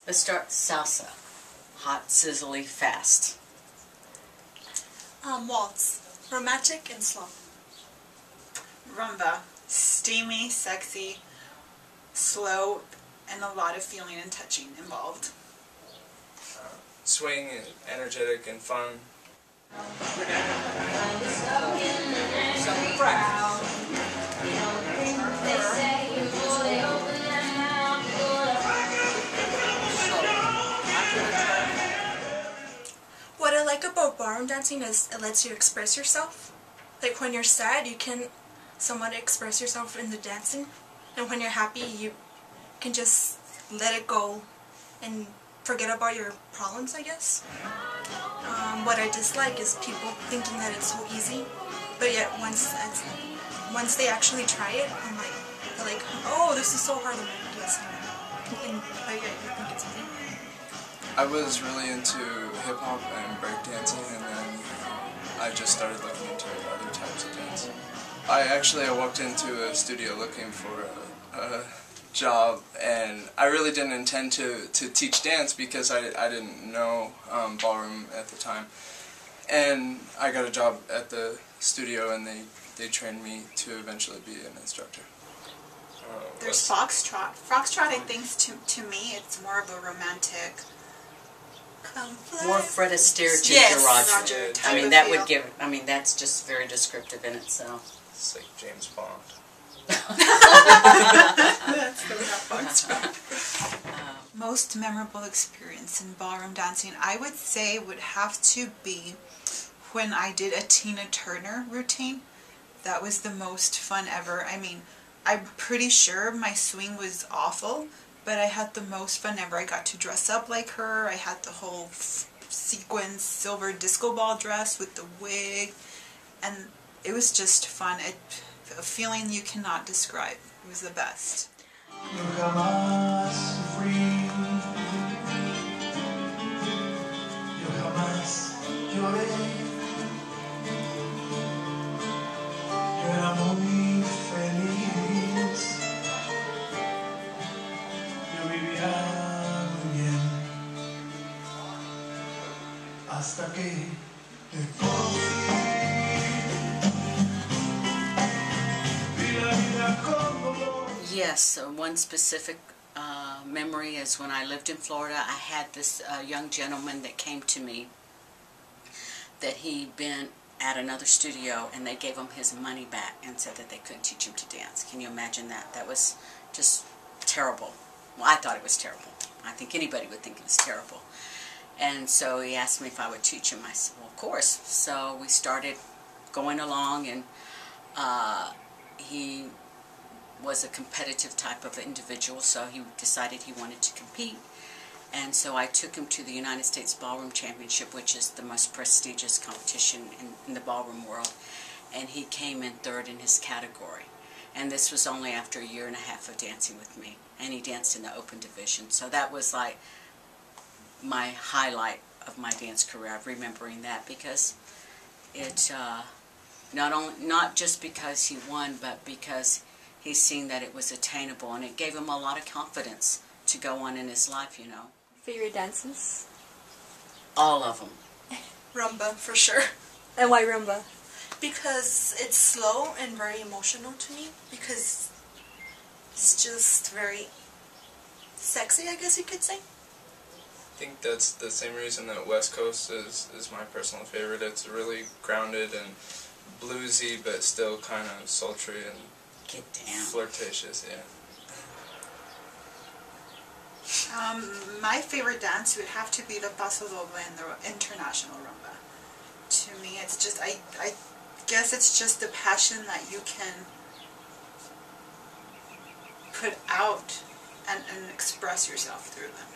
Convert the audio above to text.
Let's start salsa. Hot, sizzly, fast. Waltz. Romantic and slow. Rumba. Steamy, sexy, slow, and a lot of feeling and touching involved. Swing, and energetic, and fun. What I like about ballroom dancing is it lets you express yourself. Like when you're sad, you can somewhat express yourself in the dancing. And when you're happy, you can just let it go and forget about your problems, I guess. What I dislike is people thinking that it's so easy, but yet once they actually try it, they're like, oh, this is so hard, I'm not doing something. But yet you think it's easy. I was really into hip-hop and breakdancing, and then I just started looking into other types of dance. I walked into a studio looking for a job, and I really didn't intend to teach dance because I didn't know ballroom at the time. And I got a job at the studio, and they trained me to eventually be an instructor. There's foxtrot. Foxtrot, I think, to me, it's more of a romantic. More Fred Astaire, Ginger Yes, Rogers. type I mean, of that feel. would give. I mean, that's just very descriptive in itself. It's like James Bond. That's the foxtrot. Most memorable experience in ballroom dancing, I would say, would have to be when I did a Tina Turner routine. That was the most fun ever. I mean, I'm pretty sure my swing was awful, but I had the most fun ever. I got to dress up like her. I had the whole sequin silver disco ball dress with the wig, and it was just fun. A feeling you cannot describe. It was the best. Yo jamás sufrí, yo jamás lloré, yo era muy feliz, yo vivía muy bien, hasta que te conocí, vi la vida como Yes, one specific memory is when I lived in Florida. I had this young gentleman that came to me that he'd been at another studio, and they gave him his money back and said that they couldn't teach him to dance. Can you imagine that? That was just terrible. Well, I thought it was terrible. I think anybody would think it was terrible. And so he asked me if I would teach him. I said, well, of course. So we started going along, and he was a competitive type of individual, so he decided he wanted to compete. And so I took him to the United States Ballroom Championship, which is the most prestigious competition in the ballroom world, and he came in third in his category. And this was only after a year and a half of dancing with me, and he danced in the open division. So that was like my highlight of my dance career, remembering that, because it not just because he won, but because he's seen that it was attainable, and it gave him a lot of confidence to go on in his life, you know. Favorite dances? All of them. Rumba, for sure. And why rumba? Because it's slow and very emotional to me. Because it's just very sexy, I guess you could say. I think that's the same reason that West Coast is my personal favorite. It's really grounded and bluesy, but still kind of sultry and Get down. flirtatious, yeah. My favorite dance would have to be the Paso Doble and the international rumba. To me, it's just, I guess it's just the passion that you can put out and express yourself through them.